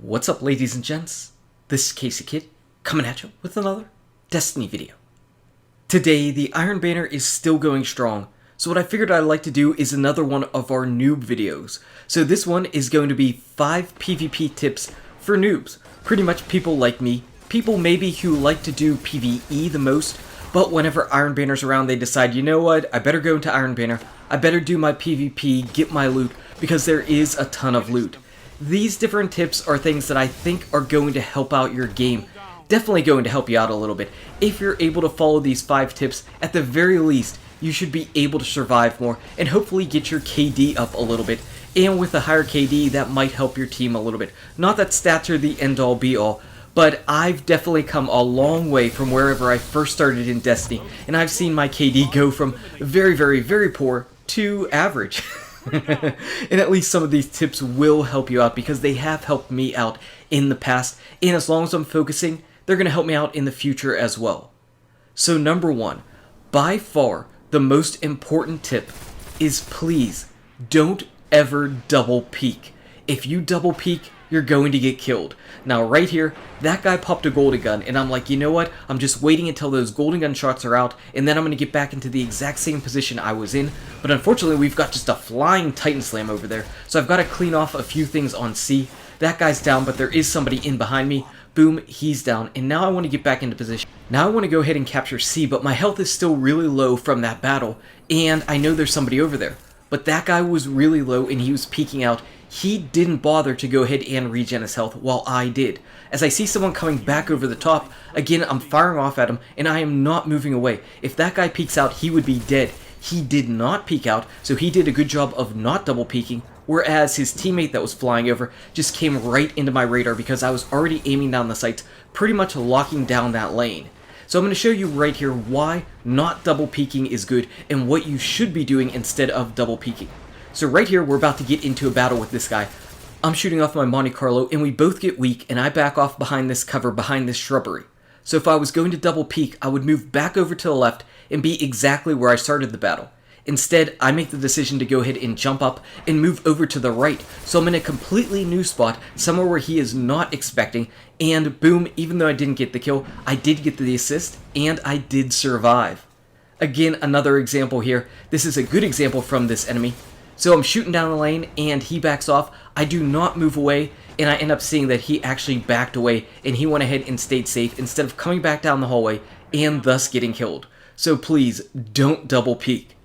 What's up, ladies and gents? This is KSigKid coming at you with another Destiny video. Today, the Iron Banner is still going strong, so what I figured I'd like to do is another one of our noob videos. So this one is going to be 5 PvP tips for noobs. Pretty much people like me, people maybe who like to do PvE the most, but whenever Iron Banner's around they decide, you know what, I better go into Iron Banner, I better do my PvP, get my loot, because there is a ton of loot. These different tips are things that I think are going to help out your game. Definitely going to help you out a little bit. If you're able to follow these 5 tips, at the very least, you should be able to survive more and hopefully get your KD up a little bit. And with a higher KD, that might help your team a little bit. Not that stats are the end-all be-all, but I've definitely come a long way from wherever I first started in Destiny, and I've seen my KD go from very, very, very poor to average. And at least some of these tips will help you out because they have helped me out in the past, and as long as I'm focusing, they're going to help me out in the future as well. So number 1, by far the most important tip is please don't ever double peek. If you double peek, you're going to get killed. Now right here, that guy popped a golden gun, and I'm like, you know what? I'm just waiting until those golden gun shots are out, and then I'm going to get back into the exact same position I was in. But unfortunately, we've got just a flying Titan Slam over there, so I've got to clean off a few things on C. That guy's down, but there is somebody in behind me. Boom, he's down, and now I want to get back into position. Now I want to go ahead and capture C, but my health is still really low from that battle, and I know there's somebody over there. But that guy was really low, and he was peeking out. He didn't bother to go ahead and regen his health while I did. As I see someone coming back over the top, again, I'm firing off at him, and I am not moving away. If that guy peeks out, he would be dead. He did not peek out, so he did a good job of not double peeking, whereas his teammate that was flying over just came right into my radar because I was already aiming down the sights, pretty much locking down that lane. So I'm going to show you right here why not double peeking is good and what you should be doing instead of double peeking. So right here, we're about to get into a battle with this guy. I'm shooting off my Monte Carlo, and we both get weak, and I back off behind this cover, behind this shrubbery. So if I was going to double peek, I would move back over to the left and be exactly where I started the battle. Instead, I make the decision to go ahead and jump up and move over to the right, so I'm in a completely new spot, somewhere where he is not expecting, and boom, even though I didn't get the kill, I did get the assist, and I did survive. Again, another example here. This is a good example from this enemy. So I'm shooting down the lane, and he backs off. I do not move away, and I end up seeing that he actually backed away, and he went ahead and stayed safe instead of coming back down the hallway, and thus getting killed. So please, don't double peek.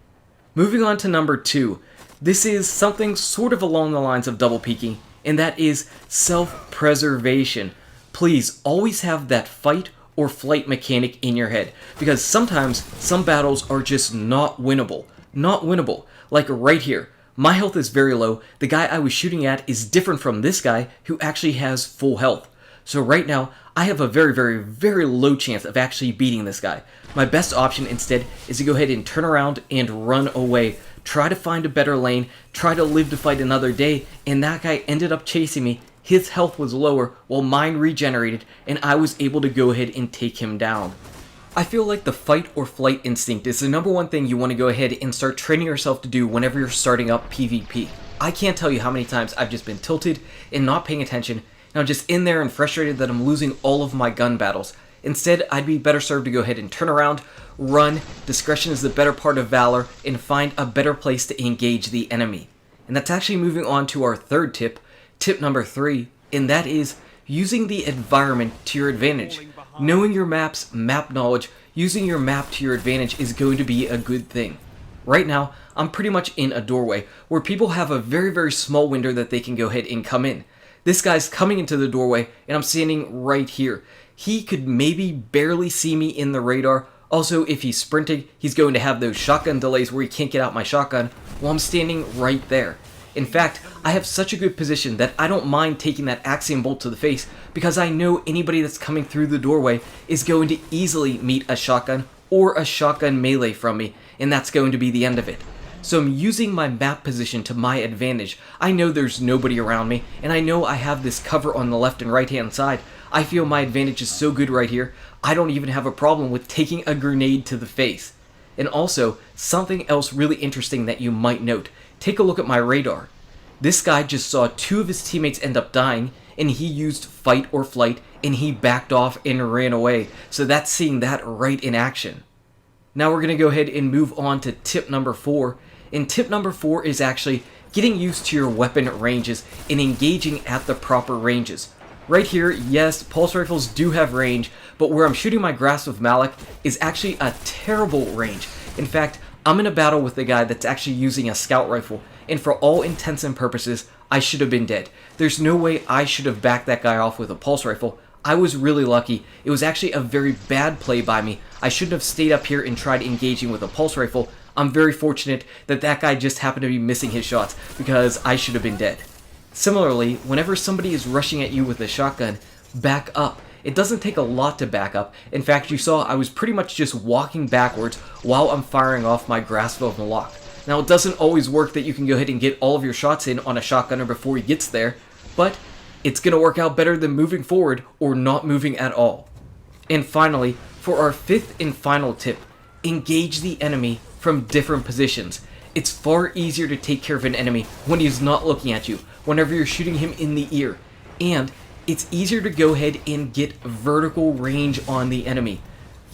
Moving on to number 2. This is something sort of along the lines of double peeking, and that is self-preservation. Please, always have that fight or flight mechanic in your head, because sometimes some battles are just not winnable. Not winnable. Like right here. My health is very low. The guy I was shooting at is different from this guy who actually has full health. So right now, I have a very, very, very low chance of actually beating this guy. My best option instead is to go ahead and turn around and run away. Try to find a better lane, try to live to fight another day, and that guy ended up chasing me. His health was lower while mine regenerated, and I was able to go ahead and take him down. I feel like the fight or flight instinct is the number one thing you want to go ahead and start training yourself to do whenever you're starting up PvP. I can't tell you how many times I've just been tilted and not paying attention, and I'm just in there and frustrated that I'm losing all of my gun battles. Instead, I'd be better served to go ahead and turn around, run, discretion is the better part of valor, and find a better place to engage the enemy. And that's actually moving on to our third tip, tip number 3, and that is using the environment to your advantage. Knowing your map's map knowledge, using your map to your advantage is going to be a good thing. Right now, I'm pretty much in a doorway where people have a very, very small window that they can go ahead and come in. This guy's coming into the doorway, and I'm standing right here. He could maybe barely see me in the radar. Also, if he's sprinting, he's going to have those shotgun delays where he can't get out my shotgun while I'm standing right there. In fact, I have such a good position that I don't mind taking that axiom bolt to the face because I know anybody that's coming through the doorway is going to easily meet a shotgun or a shotgun melee from me, and that's going to be the end of it. So I'm using my map position to my advantage. I know there's nobody around me, and I know I have this cover on the left and right hand side. I feel my advantage is so good right here, I don't even have a problem with taking a grenade to the face. And also, something else really interesting that you might note. Take a look at my radar. This guy just saw 2 of his teammates end up dying, and he used fight or flight, and he backed off and ran away. So that's seeing that right in action. Now we're going to go ahead and move on to tip number 4. And tip number 4 is actually getting used to your weapon ranges and engaging at the proper ranges. Right here, yes, pulse rifles do have range, but where I'm shooting my Grasp of Malak is actually a terrible range. In fact, I'm in a battle with a guy that's actually using a scout rifle, and for all intents and purposes, I should have been dead. There's no way I should have backed that guy off with a pulse rifle. I was really lucky. It was actually a very bad play by me. I shouldn't have stayed up here and tried engaging with a pulse rifle. I'm very fortunate that that guy just happened to be missing his shots, because I should have been dead. Similarly, whenever somebody is rushing at you with a shotgun, back up. It doesn't take a lot to back up. In fact, you saw I was pretty much just walking backwards while I'm firing off my Grasp of Malak. Now, it doesn't always work that you can go ahead and get all of your shots in on a shotgunner before he gets there, but it's going to work out better than moving forward or not moving at all. And finally, for our 5th and final tip, engage the enemy from different positions. It's far easier to take care of an enemy when he's not looking at you, whenever you're shooting him in the ear, and it's easier to go ahead and get vertical range on the enemy.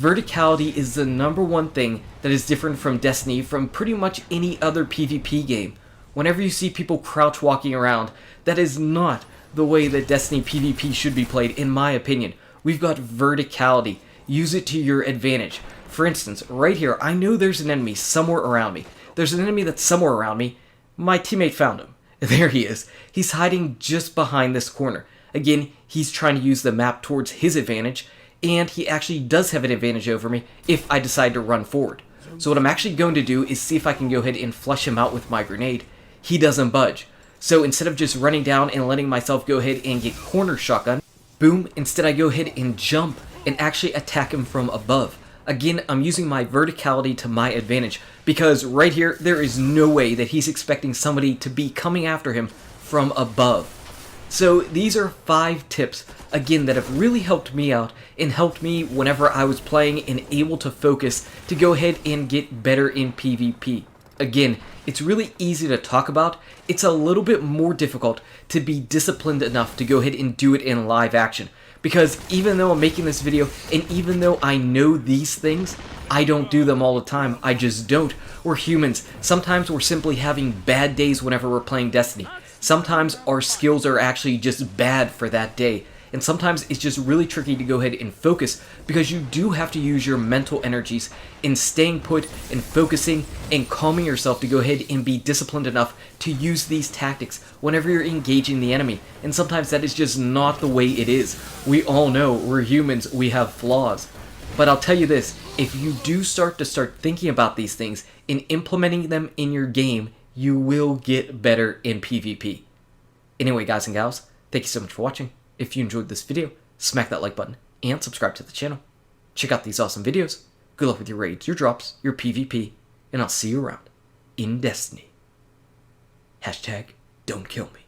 Verticality is the #1 thing that is different from Destiny from pretty much any other PvP game. Whenever you see people crouch walking around, that is not the way that Destiny PvP should be played, in my opinion. We've got verticality. Use it to your advantage. For instance, right here, I know there's an enemy somewhere around me. There's an enemy that's somewhere around me. My teammate found him. There he is. He's hiding just behind this corner. Again, he's trying to use the map towards his advantage, and he actually does have an advantage over me if I decide to run forward. So what I'm actually going to do is see if I can go ahead and flush him out with my grenade. He doesn't budge. So instead of just running down and letting myself go ahead and get corner shotgun, boom, instead I go ahead and jump and actually attack him from above. Again, I'm using my verticality to my advantage, because right here, there is no way that he's expecting somebody to be coming after him from above. So these are 5 tips, again, that have really helped me out and helped me whenever I was playing and able to focus to go ahead and get better in PvP. Again, it's really easy to talk about. It's a little bit more difficult to be disciplined enough to go ahead and do it in live action. Because even though I'm making this video, and even though I know these things, I don't do them all the time. I just don't. We're humans. Sometimes we're simply having bad days whenever we're playing Destiny. Sometimes our skills are actually just bad for that day. And sometimes it's just really tricky to go ahead and focus, because you do have to use your mental energies in staying put and focusing and calming yourself to go ahead and be disciplined enough to use these tactics whenever you're engaging the enemy. And sometimes that is just not the way it is. We all know we're humans, we have flaws. But I'll tell you this, if you do start thinking about these things and implementing them in your game, you will get better in PvP. Anyway, guys and gals, thank you so much for watching. If you enjoyed this video, smack that like button and subscribe to the channel. Check out these awesome videos. Good luck with your raids, your drops, your PvP, and I'll see you around in Destiny. #don't kill me.